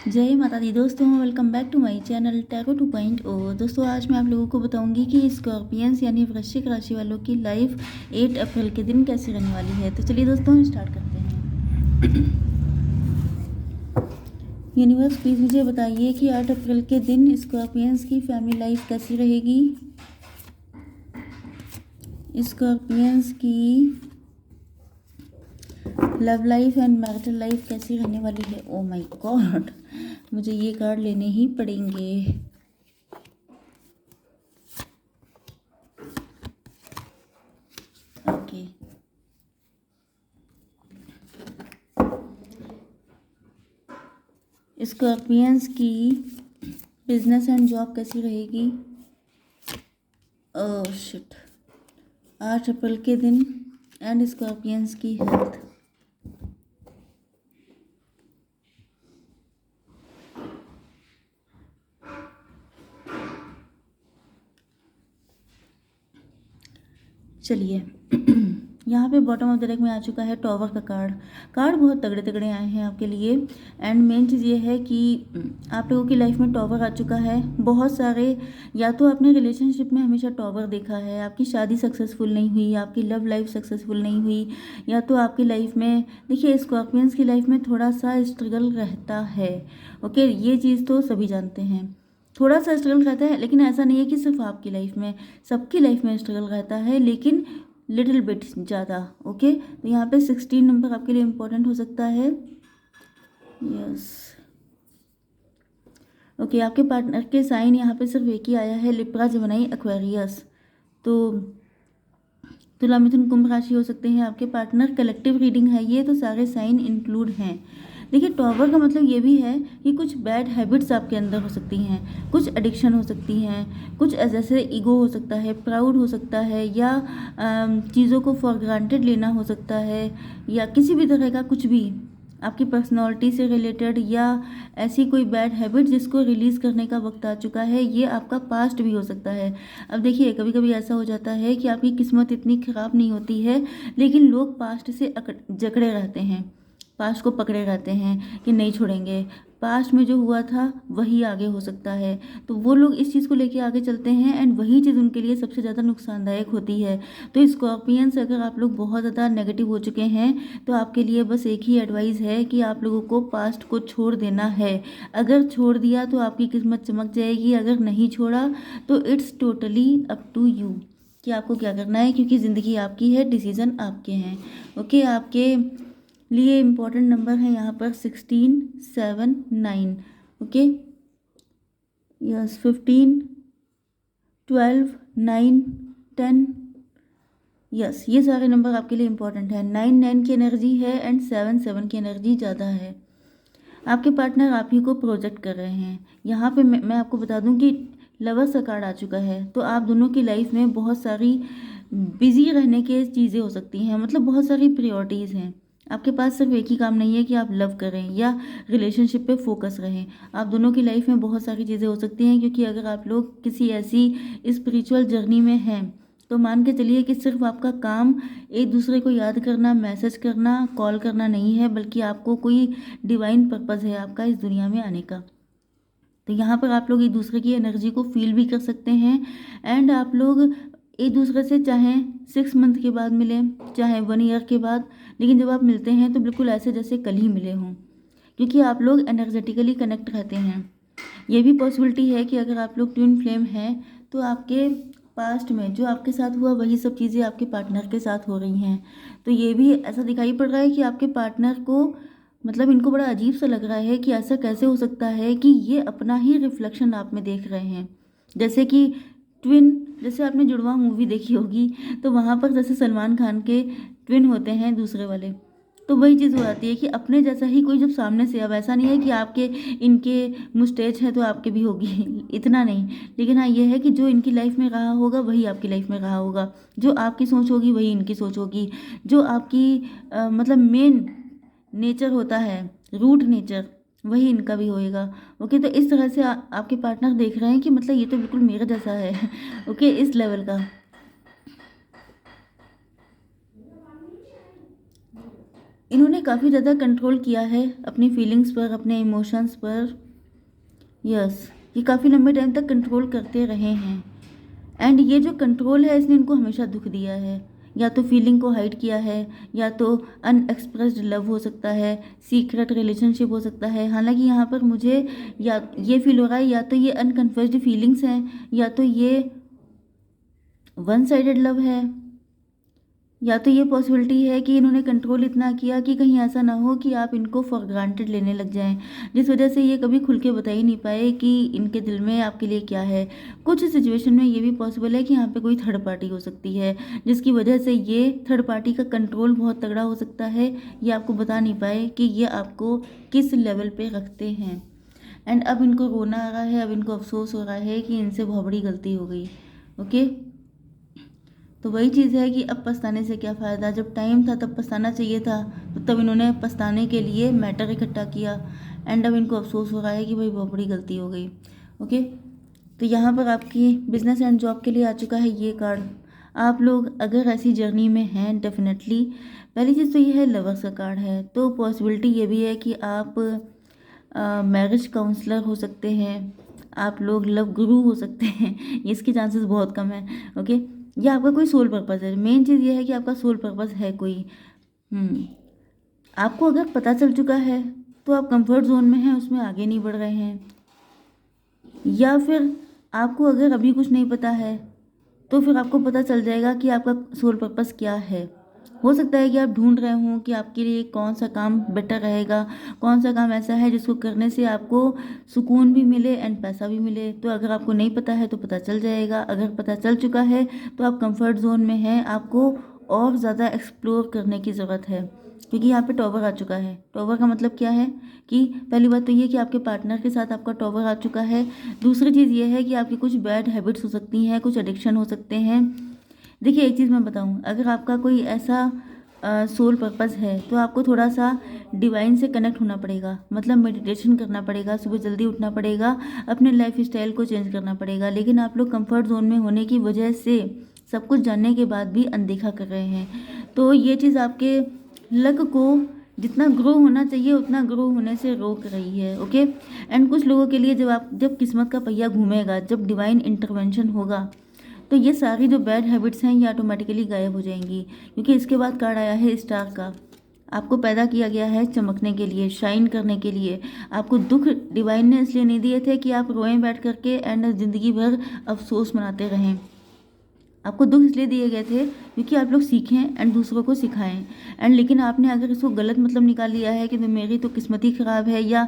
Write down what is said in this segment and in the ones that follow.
जय माता दी दोस्तों, welcome back to my channel tarot 2.0। दोस्तों आज मैं आप लोगों को बताऊंगी कि स्कॉर्पियंस यानी वृश्चिक राशि वालों की लाइफ 8 अप्रैल के दिन कैसी रहने वाली है। तो चलिए दोस्तों स्टार्ट करते हैं। यूनिवर्स प्लीज़ मुझे बताइए कि 8 अप्रैल के दिन स्कॉर्पियंस की फैमिली लाइफ कैसी रहेगी। स्कॉर्पियंस की love life and marital life कैसी रहने वाली है। ओ माय गॉड, मुझे ये कार्ड लेने ही पड़ेंगे। ओके, स्कॉर्पियंस की बिजनेस एंड जॉब कैसी रहेगी। ओह शिट, 8 अप्रैल के दिन एंड स्कॉर्पियंस की हेल्थ। चलिए यहाँ पे बॉटम ऑफ द डेक में आ चुका है टॉवर का कार्ड बहुत तगड़े तगड़े आए हैं आपके लिए। एंड मेन चीज़ ये है कि आप लोगों की लाइफ में टॉवर आ चुका है बहुत सारे। या तो आपने रिलेशनशिप में हमेशा टॉवर देखा है, आपकी शादी सक्सेसफुल नहीं हुई, आपकी लव लाइफ सक्सेसफुल नहीं हुई, या तो आपकी लाइफ में देखिए स्कॉर्पियंस की लाइफ में थोड़ा सा स्ट्रगल रहता है। ओके, ये चीज़ तो सभी जानते हैं, थोड़ा सा स्ट्रगल रहता है। लेकिन ऐसा नहीं है कि सिर्फ आपकी लाइफ में, सबकी लाइफ में स्ट्रगल रहता है, लेकिन लिटिल बिट ज़्यादा। ओके, तो यहाँ पे 16 नंबर आपके लिए इम्पोर्टेंट हो सकता है। यस, ओके, आपके पार्टनर के साइन यहाँ पे सिर्फ एक ही आया है, लिब्रा, जेमिनी, एक्वेरियस। तो तुला, मिथुन, कुंभ राशि हो सकते हैं आपके पार्टनर। कलेक्टिव रीडिंग है ये, तो सारे साइन इंक्लूड हैं। देखिए टॉवर का मतलब ये भी है कि कुछ बैड हैबिट्स आपके अंदर हो सकती हैं, कुछ एडिक्शन हो सकती हैं, कुछ जैसे ईगो हो सकता है, प्राउड हो सकता है, या चीज़ों को फॉर ग्रांटेड लेना हो सकता है, या किसी भी तरह का कुछ भी आपकी पर्सनालिटी से रिलेटेड, या ऐसी कोई बैड हैबिट जिसको रिलीज़ करने का वक्त आ चुका है। ये आपका पास्ट भी हो सकता है। अब देखिए कभी कभी ऐसा हो जाता है कि आपकी किस्मत इतनी ख़राब नहीं होती है, लेकिन लोग पास्ट से जकड़े रहते हैं, पास्ट को पकड़े रहते हैं कि नहीं छोड़ेंगे, पास्ट में जो हुआ था वही आगे हो सकता है। तो वो लोग इस चीज़ को लेके आगे चलते हैं एंड वही चीज़ उनके लिए सबसे ज़्यादा नुकसानदायक होती है। तो स्कॉर्पियंस, अगर आप लोग बहुत ज़्यादा नेगेटिव हो चुके हैं तो आपके लिए बस एक ही एडवाइस है कि आप लोगों को पास्ट को छोड़ देना है। अगर छोड़ दिया तो आपकी किस्मत चमक जाएगी, अगर नहीं छोड़ा तो it's totally up to you कि आपको क्या करना है, क्योंकि ज़िंदगी आपकी है, डिसीज़न आपके हैं। ओके, आपके लिए इम्पोर्टेंट नंबर है यहाँ पर 16, 7, 9। Okay, yes, 15, 12, 9, 10। यस, ये सारे नंबर आपके लिए इम्पोर्टेंट है। 9 की एनर्जी है एंड 7 की एनर्जी ज़्यादा है। आपके पार्टनर आप ही को प्रोजेक्ट कर रहे हैं। यहाँ पे मैं आपको बता दूं कि लवर्स का कार्ड आ चुका है, तो आप दोनों की लाइफ में बहुत सारी बिजी रहने के चीज़ें हो सकती हैं, मतलब बहुत सारी प्रायोरिटीज़ हैं। आपके पास सिर्फ एक ही काम नहीं है कि आप लव करें या रिलेशनशिप पे फोकस रहें। आप दोनों की लाइफ में बहुत सारी चीज़ें हो सकती हैं, क्योंकि अगर आप लोग किसी ऐसी स्पिरिचुअल जर्नी में हैं तो मान के चलिए कि सिर्फ आपका काम एक दूसरे को याद करना, मैसेज करना, कॉल करना नहीं है, बल्कि आपको कोई डिवाइन पर्पज़ है आपका इस दुनिया में आने का। तो यहाँ पर आप लोग एक दूसरे की एनर्जी को फील भी कर सकते हैं एंड आप लोग एक दूसरे से चाहे 6 मंथ के बाद मिलें, चाहे 1 ईयर के बाद, लेकिन जब आप मिलते हैं तो बिल्कुल ऐसे जैसे कल ही मिले हों, क्योंकि आप लोग एनर्जेटिकली कनेक्ट रहते हैं। ये भी पॉसिबिलिटी है कि अगर आप लोग ट्विन फ्लेम हैं तो आपके पास्ट में जो आपके साथ हुआ वही सब चीज़ें आपके पार्टनर के साथ हो रही हैं। तो ये भी ऐसा दिखाई पड़ रहा है कि आपके पार्टनर को, मतलब इनको बड़ा अजीब सा लग रहा है कि ऐसा कैसे हो सकता है कि ये अपना ही रिफ्लेक्शन आप में देख रहे हैं। जैसे कि ट्विन, जैसे आपने जुड़वा मूवी देखी होगी, तो वहाँ पर जैसे सलमान खान के ट्विन होते हैं दूसरे वाले, तो वही चीज़ हो जाती है कि अपने जैसा ही कोई जब सामने से, अब ऐसा नहीं है कि आपके इनके मुस्टेच है तो आपके भी होगी इतना नहीं, लेकिन हाँ ये है कि जो इनकी लाइफ में रहा होगा वही आपकी लाइफ में रहा होगा, जो आपकी सोच होगी वही इनकी सोच होगी, जो आपकी मतलब मेन नेचर होता है, रूट नेचर, वही इनका भी होएगा। ओके, तो इस तरह से आपके पार्टनर देख रहे हैं कि मतलब ये तो बिल्कुल मेरा जैसा है ओके, इस लेवल का। इन्होंने काफ़ी ज़्यादा कंट्रोल किया है अपनी फीलिंग्स पर, अपने इमोशंस पर। यस, ये काफ़ी लंबे टाइम तक कंट्रोल करते रहे हैं। एंड ये जो कंट्रोल है इसने इनको हमेशा दुख दिया है। या तो फीलिंग को हाइड किया है, या तो अनएक्सप्रेस्ड लव हो सकता है, सीक्रेट रिलेशनशिप हो सकता है। हालांकि यहाँ पर मुझे या ये फील हो रहा है या तो ये अनकन्फेस्ड फीलिंग्स हैं, या तो ये वन साइडेड लव है, या तो ये पॉसिबिलिटी है कि इन्होंने कंट्रोल इतना किया कि कहीं ऐसा ना हो कि आप इनको फॉर ग्रांटेड लेने लग जाएं, जिस वजह से ये कभी खुल के बता ही नहीं पाए कि इनके दिल में आपके लिए क्या है। कुछ सिचुएशन में ये भी पॉसिबल है कि यहाँ पे कोई थर्ड पार्टी हो सकती है, जिसकी वजह से ये थर्ड पार्टी का कंट्रोल बहुत तगड़ा हो सकता है। ये आपको बता नहीं पाए कि ये आपको किस लेवल पे रखते हैं। एंड अब इनको रोना आ रहा है, अब इनको अफसोस हो रहा है कि इनसे बहुत बड़ी गलती हो गई। ओके, तो वही चीज़ है कि अब पछताने से क्या फ़ायदा। जब टाइम था तब पछताना चाहिए था, तो तब इन्होंने पछताने के लिए मैटर इकट्ठा किया। एंड अब इनको अफसोस हो रहा है कि भाई बहुत बड़ी गलती हो गई। ओके, तो यहाँ पर आपकी बिजनेस एंड जॉब के लिए आ चुका है ये कार्ड। आप लोग अगर ऐसी जर्नी में हैं, डेफिनेटली पहली चीज़ तो ये है लवर्स का कार्ड है, तो पॉसिबिलिटी ये भी है कि आप मैरिज काउंसलर हो सकते हैं, आप लोग लव गुरु हो सकते हैं। इसके चांसेस बहुत कम है। ओके, या आपका कोई सोल पर्पस है। मेन चीज़ ये है कि आपका सोल पर्पस है कोई। आपको अगर पता चल चुका है तो आप कंफर्ट जोन में हैं, उसमें आगे नहीं बढ़ रहे हैं। या फिर आपको अगर अभी कुछ नहीं पता है तो फिर आपको पता चल जाएगा कि आपका सोल पर्पस क्या है। हो सकता है कि आप ढूंढ रहे हों कि आपके लिए कौन सा काम बेटर रहेगा, कौन सा काम ऐसा है जिसको करने से आपको सुकून भी मिले एंड पैसा भी मिले। तो अगर आपको नहीं पता है तो पता चल जाएगा। अगर पता चल चुका है तो आप कंफर्ट जोन में हैं, आपको और ज़्यादा एक्सप्लोर करने की ज़रूरत है, क्योंकि यहाँ पे टॉवर आ चुका है। टॉवर का मतलब क्या है कि पहली बात तो ये कि आपके पार्टनर के साथ आपका टॉवर आ चुका है। दूसरी चीज़ ये है कि आपकी कुछ बैड हैबिट्स हो सकती हैं, कुछ एडिक्शन हो सकते हैं। देखिए एक चीज़ मैं बताऊं, अगर आपका कोई ऐसा सोल पर्पस है तो आपको थोड़ा सा डिवाइन से कनेक्ट होना पड़ेगा, मतलब मेडिटेशन करना पड़ेगा, सुबह जल्दी उठना पड़ेगा, अपने लाइफ स्टाइल को चेंज करना पड़ेगा। लेकिन आप लोग कंफर्ट जोन में होने की वजह से सब कुछ जानने के बाद भी अनदेखा कर रहे हैं। तो ये चीज़ आपके लक को जितना ग्रो होना चाहिए उतना ग्रो होने से रोक रही है। ओके, एंड कुछ लोगों के लिए जब किस्मत का पहिया घूमेगा, जब डिवाइन इंटरवेंशन होगा, तो ये सारी जो बैड हैबिट्स हैं ये ऑटोमेटिकली गायब हो जाएंगी। क्योंकि इसके बाद कार्ड आया है स्टार का। आपको पैदा किया गया है चमकने के लिए, शाइन करने के लिए। आपको दुख डिवाइन ने इसलिए नहीं दिए थे कि आप रोएं बैठ करके एंड ज़िंदगी भर अफसोस मनाते रहें। आपको दुख इसलिए दिए गए थे क्योंकि आप लोग सीखें एंड दूसरों को सिखाएं। एंड लेकिन आपने अगर इसको गलत मतलब निकाल लिया है कि मेरी तो किस्मत ही ख़राब है, या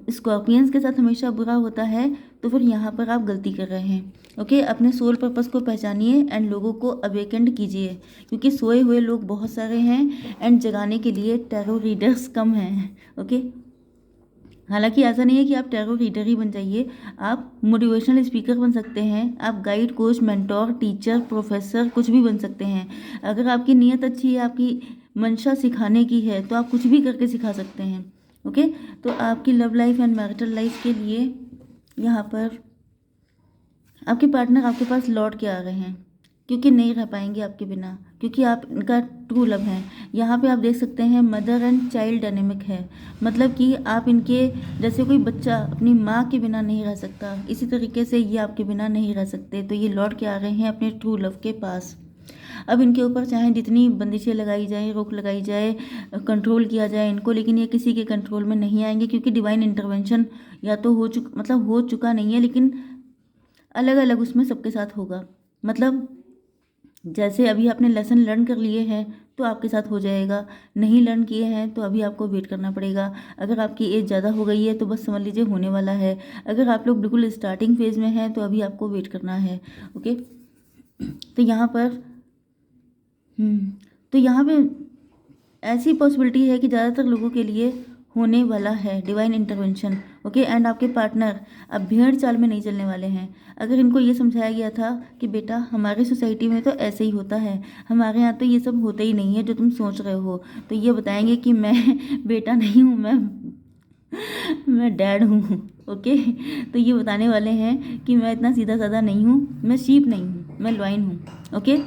स्कॉर्पियंस के साथ हमेशा बुरा होता है, तो फिर यहाँ पर आप गलती कर रहे हैं। ओके, अपने सोल पर्पस को पहचानिए एंड लोगों को अवेकेंड कीजिए, क्योंकि सोए हुए लोग बहुत सारे हैं एंड जगाने के लिए टैरो रीडर्स कम हैं। ओके, हालांकि ऐसा नहीं है कि आप टैरो रीडर ही बन जाइए, आप मोटिवेशनल स्पीकर बन सकते हैं, आप guide, coach, mentor, teacher, professor कुछ भी बन सकते हैं। अगर आपकी नीयत अच्छी है, आपकी मंशा सिखाने की है, तो आप कुछ भी करके सिखा सकते हैं। ओके, तो आपकी love life and marital life के लिए यहाँ पर आपके पार्टनर आपके पास लौट के आ रहे हैं, क्योंकि नहीं रह पाएंगे आपके बिना, क्योंकि आप इनका ट्रू लव हैं। यहाँ पे आप देख सकते हैं मदर एंड चाइल्ड डायनेमिक है, मतलब कि आप इनके जैसे कोई बच्चा अपनी माँ के बिना नहीं रह सकता, इसी तरीके से ये आपके बिना नहीं रह सकते। तो ये लौट के आ रहे हैं अपने ट्रू लव के पास। अब इनके ऊपर चाहे जितनी बंदिशें लगाई जाए, रोक लगाई जाए, कंट्रोल किया जाए इनको, लेकिन ये किसी के कंट्रोल में नहीं आएंगे, क्योंकि डिवाइन इंटरवेंशन या तो हो चुका नहीं है, लेकिन अलग अलग उसमें सबके साथ होगा। मतलब जैसे अभी आपने लेसन लर्न कर लिए हैं तो आपके साथ हो जाएगा, नहीं लर्न किए हैं तो अभी आपको वेट करना पड़ेगा। अगर आपकी एज ज़्यादा हो गई है तो बस समझ लीजिए होने वाला है। अगर आप लोग बिल्कुल स्टार्टिंग फेज़ में हैं तो अभी आपको वेट करना है। ओके, तो यहाँ पर तो यहाँ पे ऐसी पॉसिबिलिटी है कि ज़्यादातर लोगों के लिए होने वाला है डिवाइन इंटरवेंशन। ओके, एंड आपके पार्टनर अब भेड़ चाल में नहीं चलने वाले हैं। अगर इनको ये समझाया गया था कि बेटा हमारी सोसाइटी में तो ऐसे ही होता है, हमारे यहाँ तो ये सब होता ही नहीं है जो तुम सोच रहे हो, तो ये बताएंगे कि मैं बेटा नहीं हूँ, मैं डैड हूँ। ओके, तो ये बताने वाले हैं कि मैं इतना सीधा साधा नहीं हूँ, मैं शीप नहीं हूँ, मैं लॉइन हूँ। ओके,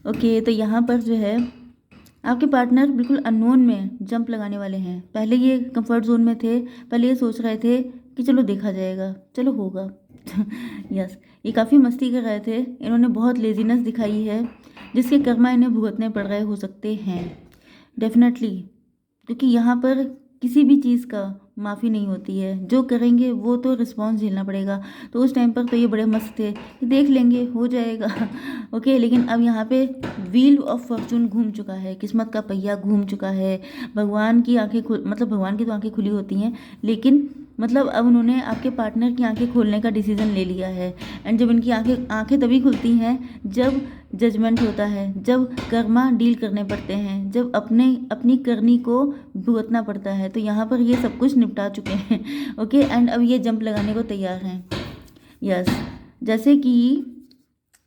ओके, तो यहाँ पर जो है आपके पार्टनर बिल्कुल अननोन में जंप लगाने वाले हैं। पहले ये कंफर्ट जोन में थे, पहले ये सोच रहे थे कि चलो देखा जाएगा, चलो होगा। यस, ये काफ़ी मस्ती कर रहे थे, इन्होंने बहुत लेजीनेस दिखाई है जिसके कर्मा इन्हें भुगतने पड़ रहे हो सकते हैं डेफिनेटली, क्योंकि यहाँ पर किसी भी चीज़ का माफ़ी नहीं होती है, जो करेंगे वो तो रिस्पॉन्स झेलना पड़ेगा। तो उस टाइम पर तो ये बड़े मस्त थे कि देख लेंगे, हो जाएगा। ओके, लेकिन अब यहाँ पे व्हील ऑफ फॉर्चून घूम चुका है, किस्मत का पहिया घूम चुका है। भगवान की आंखें मतलब भगवान की तो आंखें खुली होती हैं, लेकिन मतलब अब उन्होंने आपके पार्टनर की आंखें खोलने का डिसीजन ले लिया है। एंड जब इनकी आंखें तभी खुलती हैं जब जजमेंट होता है, जब कर्मा डील करने पड़ते हैं, जब अपनी करनी को भुगतना पड़ता है। तो यहाँ पर ये सब कुछ निपटा चुके हैं। ओके, एंड अब ये जंप लगाने को तैयार हैं। यस, जैसे कि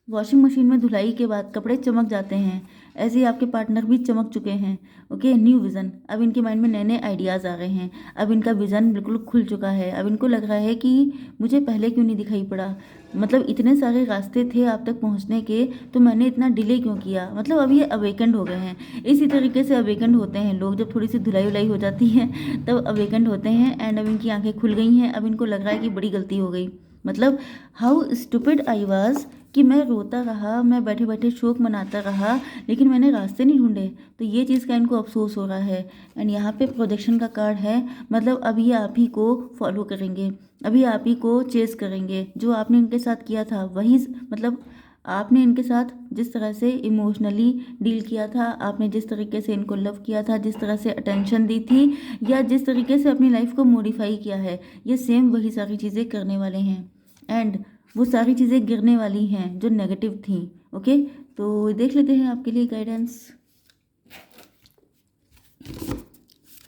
वॉशिंग मशीन में धुलाई के बाद कपड़े चमक जाते हैं, ऐसे ही आपके पार्टनर भी चमक चुके हैं। ओके, न्यू विज़न, अब इनके माइंड में नए नए आइडियाज़ आ रहे हैं। अब इनका विज़न बिल्कुल खुल चुका है। अब इनको लग रहा है कि मुझे पहले क्यों नहीं दिखाई पड़ा, मतलब इतने सारे रास्ते थे आप तक पहुंचने के, तो मैंने इतना डिले क्यों किया। मतलब अब ये अवेकेंड हो गए हैं। इसी तरीके से अवेकेंड होते हैं लोग, जब थोड़ी सी धुलाई उलाई हो जाती है तब अवेकेंड होते हैं। एंड अब इनकी आंखें खुल गई हैं। अब इनको लग रहा है कि बड़ी गलती हो गई, मतलब हाउ स्टूपिड आई वाज, कि मैं रोता रहा, मैं बैठे बैठे शोक मनाता रहा, लेकिन मैंने रास्ते नहीं ढूंढे। तो ये चीज़ का इनको अफसोस हो रहा है। एंड यहाँ पे प्रोजेक्शन का कार्ड है, मतलब अब ये आप ही को फॉलो करेंगे, अभी आप ही को चेस करेंगे। जो आपने इनके साथ किया था वही, मतलब आपने इनके साथ जिस तरह से इमोशनली डील किया था, आपने जिस तरीके से इनको लव किया था, जिस तरह से अटेंशन दी थी, या जिस तरीके से अपनी लाइफ को मॉडिफाई किया है, ये सेम वही सारी चीज़ें करने वाले हैं। एंड वो सारी चीज़ें गिरने वाली हैं जो नेगेटिव थी। ओके, तो देख लेते हैं आपके लिए guidance.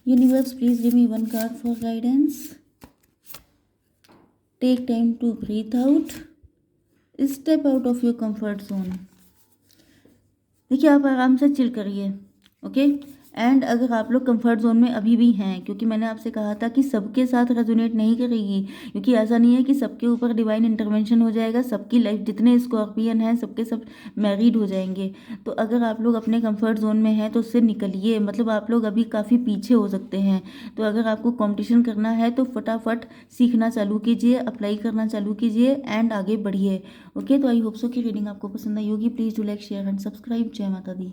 Universe, please give me one card for guidance. Take time to breathe out, step out of your comfort zone. देखिए, आप आराम से चिल करिए। ओके, एंड अगर आप लोग कंफर्ट जोन में अभी भी हैं, क्योंकि मैंने आपसे कहा था कि सबके साथ रेजोनेट नहीं करेगी, क्योंकि ऐसा नहीं है कि सबके ऊपर डिवाइन इंटरवेंशन हो जाएगा, सबकी लाइफ, जितने स्कॉर्पियन हैं सबके सब मैरिड हो जाएंगे। तो अगर आप लोग अपने कंफर्ट जोन में हैं तो उससे निकलिए, मतलब आप लोग अभी काफ़ी पीछे हो सकते हैं। तो अगर आपको कॉम्पिटिशन करना है तो फटाफट सीखना चालू कीजिए, अप्लाई करना चालू कीजिए एंड आगे बढ़िए। ओके, तो आई होप सो कि रीडिंग आपको पसंद आई होगी। Please do like, share and subscribe. जय माता दी।